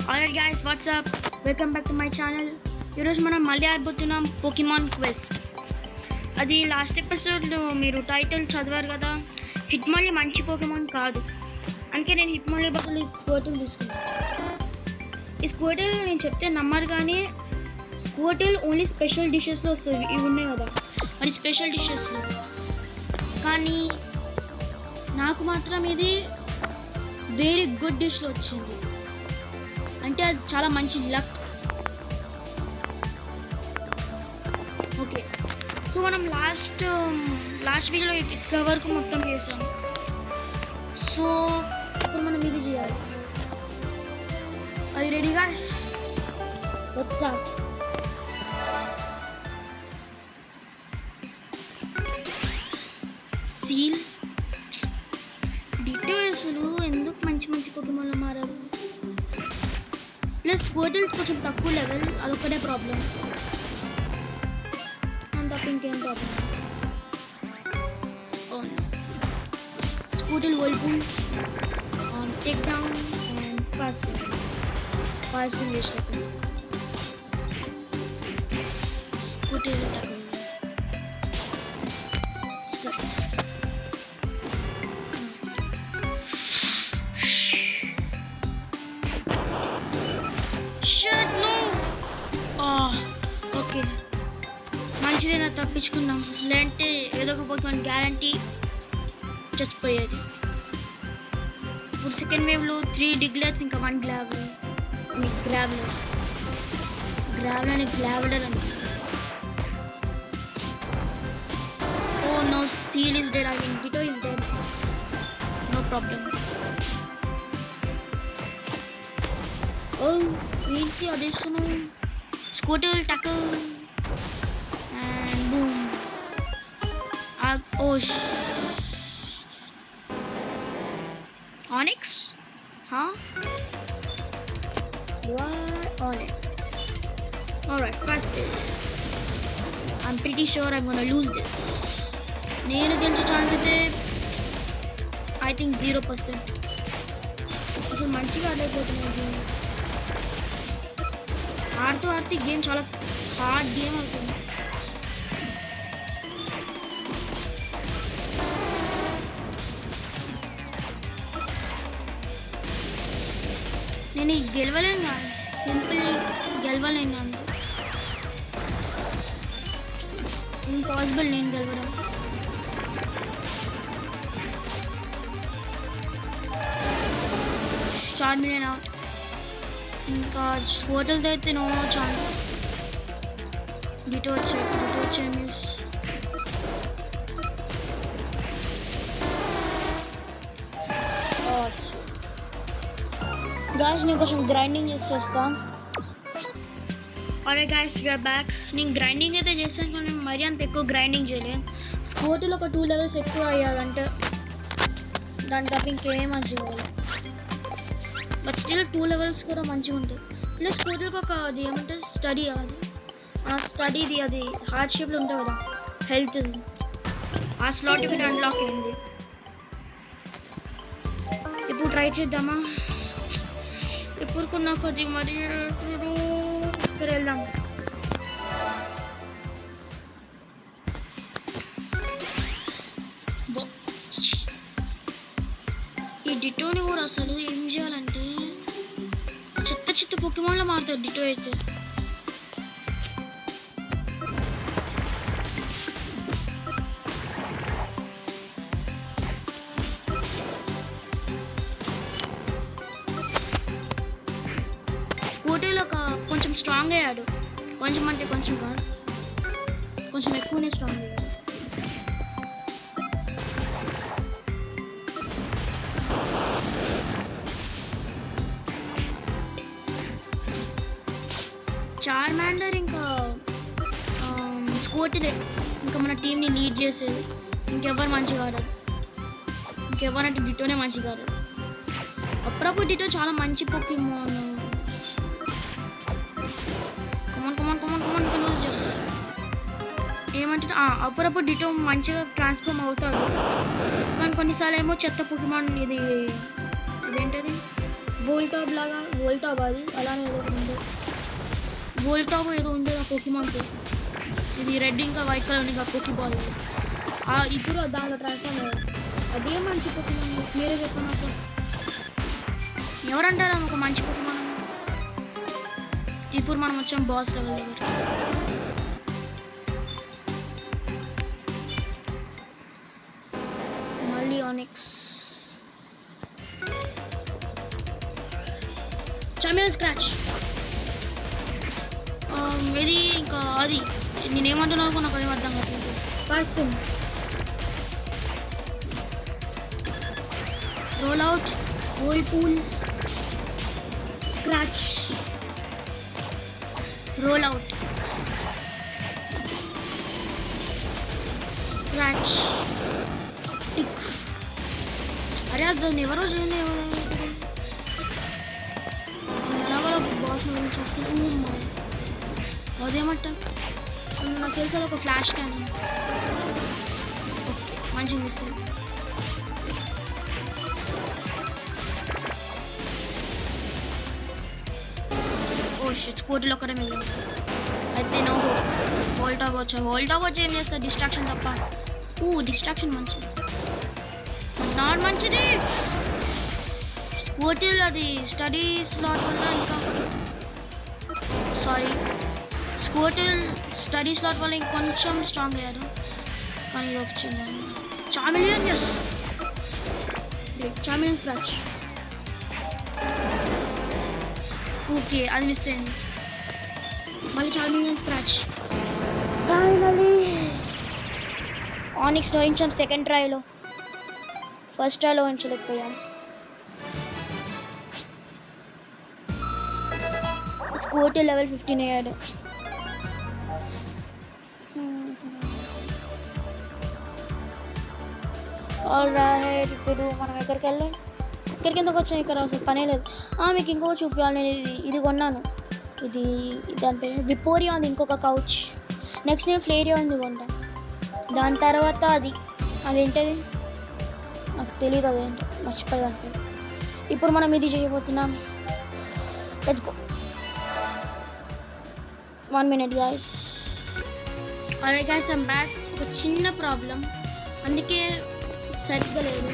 Alright guys, what's up? Welcome back to my channel. ఈరోజు మనం మళ్ళీ ఆడబోతున్నాం పోకీమాన్ క్వెస్ట్. అది లాస్ట్ ఎపిసోడ్లో మీరు టైటిల్ చదివారు కదా, హిట్మాలీ మంచి పోకీమాన్ కాదు, అందుకే నేను హిట్మాలీ బదులు ఈ స్క్వర్టిల్ తీసుకున్నాను. ఈ స్క్వర్టిల్ నేను చెప్తే నమ్మరు, కానీ స్క్వర్టిల్ ఓన్లీ స్పెషల్ డిషెస్లో వస్తుంది. ఇవి ఉన్నాయి కదా, అది స్పెషల్ డిషెస్లో. కానీ నాకు మాత్రం ఇది వెరీ గుడ్ డిష్లో వచ్చింది, అంటే అది చాలా మంచి లక్. ఓకే, సో మనం లాస్ట్ వీడియోలో ఇక్కడ వరకు మొత్తం చేసాం. సో ఇప్పుడు మనం ఇది చేయాలి. అది రెడీగా స్టార్ట్. సీల్ డిటోస్లు ఎందుకు మంచి మంచి పోకీమాన్లు మారారు. ప్లస్ స్క్వర్టిల్ కొంచెం తక్కువ లెవెల్, అదొక్కటే ప్రాబ్లం, అంత తప్ప ఇంకేం problem. Squirtle whirlpool take down and fast waste అయిపోయింది. స్క్వర్టిల్ ఓకే, మంచిదేనా తప్పించుకున్నాం, లేదంటే ఏదో ఒక పోకీమాన్ గ్యారంటీ చచ్చిపోయేది. ఇప్పుడు సెకండ్ వేవ్లో 3 డిగ్లెట్స్ ఇంకా 1 గ్రావెలర్ అని oh no, Seel is dead, I mean Ditto is dead, no problem. Oh ఏంటి అదేస్తున్నావు, స్క్వర్టిల్ tackle and boom. Onyx? Huh? Why Onyx? Alright, first this. I'm pretty sure I'm gonna lose this. నేను గెలిచే chance అయితే I think 0%. అసలు మంచిగా ఆడలేకపోతున్నాను. ఆడుతూ game చాలా hard game అవుతుంది. నేను గెలవలేను కాదు, సింపుల్లీ గెలవలేను కాదు, ఇంపాసిబుల్ నేను గెలవడం. Charmeleon out. ఇంకా స్క్వర్టిల్తో అయితే నో ఛాన్స్. డిటో వచ్చే న్యూస్. గాయస్ నేను కొంచెం గ్రైండింగ్ చేస్తాం. Alright guys, we're back. నేను గ్రైండింగ్ అయితే చేస్తాను, కానీ మరీ అంత ఎక్కువ గ్రైండింగ్ చేయలేదు. స్క్వర్టిల్ ఒక 2 లెవెల్స్ ఎక్కువ అయ్యాలంటే దాని తప్ప ఇంకేం మంచిగా కావాలి. బట్ స్టిల్ 2 లెవెల్స్ కూడా మంచిగా ఉంటుంది. ప్లస్ స్క్వర్టిల్కి ఒక అది ఏమంటే స్టడీ, అది ఆ స్టడీది అది హార్ట్ షేప్లో ఉంటుంది కదా, హెల్త్, ఆ స్లాట్ ఇక్కడ అన్లాక్ అయింది. ఇప్పుడు ట్రై చేద్దామా? ఎప్పుడు నాకు అది మరి సరే వెళ్దాం. ఈ డిటోని కూడా అసలు ఏం చేయాలంటే చిత్త పోకీమాన్లో మారుతుంది డిటో అయితే. స్క్వర్టిల్ కొంచెం స్ట్రాంగ్ అయ్యాడు, కొంచెం అంటే కొంచెం కాదు, కొంచెం ఎక్కువనే స్ట్రాంగ్ అయ్యాడు. చార్మాండర్ ఇంకా స్క్వర్టిల్ ఇంకా మన టీంని లీడ్ చేసేది. ఇంకెవరు మంచిగా ఆడారు, ఇంకెవరంటే డిటోనే మంచిగా ఆడారు. అప్పుడప్పుడు డిటో చాలా మంచి పోకీమాన్. కమాన్ లూజ్ చేస్తారు. ఏమంటే అప్పుడప్పుడు డిటో మంచిగా ట్రాన్స్ఫార్మ్ అవుతాడు, కానీ కొన్నిసార్లు ఏమో చెత్త పోకీమాన్ ఇదేంటది వోల్టాబ్ లాగా వోల్టాబ్ అది అలానే ఏదో ఒకటి ఉండే వోల్టాబ్ ఏదో ఉండే ఆ పోకీమాన్కి ఇది రెడ్ ఇంకా వైట్ కలర్ ఇంకా పోకీబాల్ ఇప్పుడు దాంట్లో ట్రాన్స్ఫార్మ్ అయ్యారు అదే మంచి పోకీమాన్ మీరే చెప్పాను అసలు ఎవరంటారా ఒక మంచి పోకీమాన్ ఇప్పుడు మనం వచ్చాం బాస్ లెవెల్ దగ్గర మళ్ళీ ఆనిక్స్ చామియన్ స్క్రాచ్ ఇది ఇంకా అది నేనేమంటున్నాను నాకు అదేం అర్థం కాదు first roll out old pool scratch roll out scratch tick అరే అది ఎవరో చేయలే బాస్ చేస్తాను అదేమంట నాకు తెలిసి అది ఒక ఫ్లాష్ కానీ ఓకే మంచిగా మిస్తుంది ఓ షిట్ స్కూటీలో ఒక్కడే మిగిలి అయితే నో వోల్టాబ్ వచ్చి ఏం చేస్తా డిస్ట్రాక్షన్ తప్ప డిస్ట్రాక్షన్ మంచిది నాట్ మంచిది స్కూటీలో అది స్టడీ స్లాట్ వల్ల ఇంకా సారీ స్టడీ స్లాట్ వల్ల ఇంకొంచెం స్ట్రాంగ్ అయ్యారు కానీ ఇది వచ్చింది Charmeleon yes Charmeleon scratch okay అది మిస్ అయింది మళ్ళీ చామిలియన్ స్క్రాచ్ ఫైనలీ ఆనిక్స్ లోయించాం సెకండ్ ట్రైలో ఫస్ట్ ట్రైలో ఉంచలేకపోయాం స్కూటీ లెవెల్ 15 అయ్యాడు ఆల్రైట్ ఇప్పుడు మనం ఎక్కడికి వెళ్ళాం ఇక్కడికి ఎందుకు వచ్చాం ఇక్కడ అసలు పనే లేదు మీకు ఇంకొక చూపించాలి నేను ఇది కొన్నాను ఇది దాని పేరు విపోరియా ఉంది ఇంకొక కౌచ్ నెక్స్ట్ నేను ఫ్లేరియా ఉంది కొంటా దాని తర్వాత అదేంటది నాకు తెలియదు అదేంటో మర్చిపోయాను ఇప్పుడు మనం ఇది చేయబోతున్నాం let's go 1 minute guys alright guys I'm back ఒక చిన్న ప్రాబ్లం అందుకే సరిగ్గా లేదు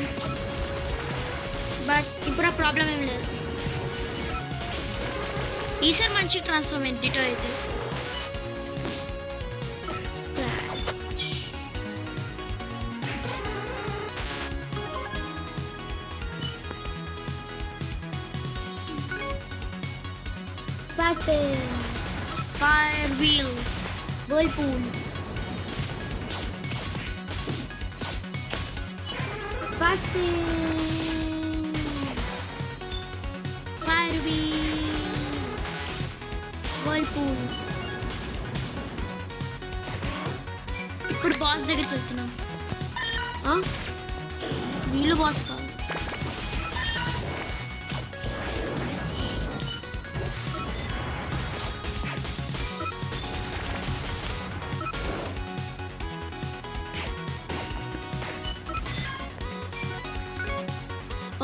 బట్ ఇప్పుడు ఆ ప్రాబ్లం ఏం లేదు ఈసారి మంచి ట్రాన్స్ఫార్మ్ డిటో అయితే Fire wheel, whirlpool, fast fire wheel, whirlpool. ఇప్పుడు బాస్ దగ్గరికి వెళ్తున్నాం వీళ్ళు బాస్ కాదు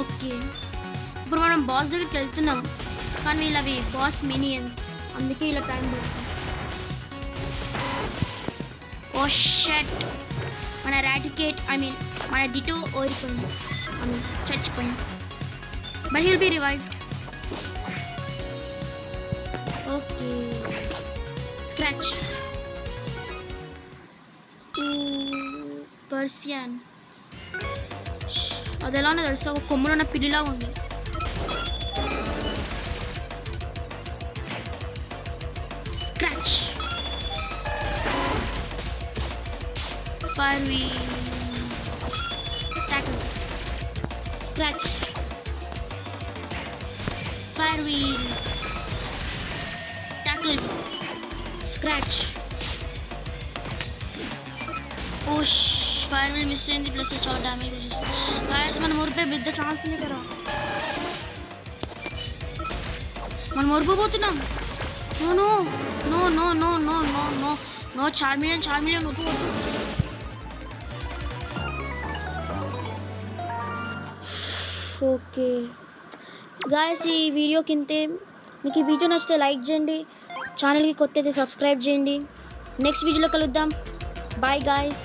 ఓకే ఇప్పుడు మనం బాస్ దగ్గరికి వెళ్తున్నాం కానీ వీళ్ళు అవి బాస్ మినియన్స్ అందుకే ఇలా టైం పడుతుంది ఓ షట్ మన రాటికేట్ మన డిటో ఓడిపోయింది చచ్చిపోయింది but he'll be revived okay scratch Persian అది ఎలానే తెలుసు ఒక కొమ్ములో ఉన్న పిల్లిలాగా ఉంది scratch fire wheel tackle scratch fire wheel tackle scratch ఓష్ ఫైర్ వీల్ మిస్ అయింది ప్లస్ చాలా డ్యామేజ్ వచ్చేసింది గాయస్ మనం ఊరిపై పెద్ద ఛాన్స్ ఉంది కదా మనం ఊరిపోతున్నాం no no no no no no no no no Charmeleon వద్దు ఓకే గాయస్ ఈ వీడియో కింతే. మీకు ఈ వీడియో నచ్చితే లైక్ చేయండి, ఛానల్కి కొత్త అయితే సబ్స్క్రైబ్ చేయండి. నెక్స్ట్ వీడియోలో కలుద్దాం. Bye guys.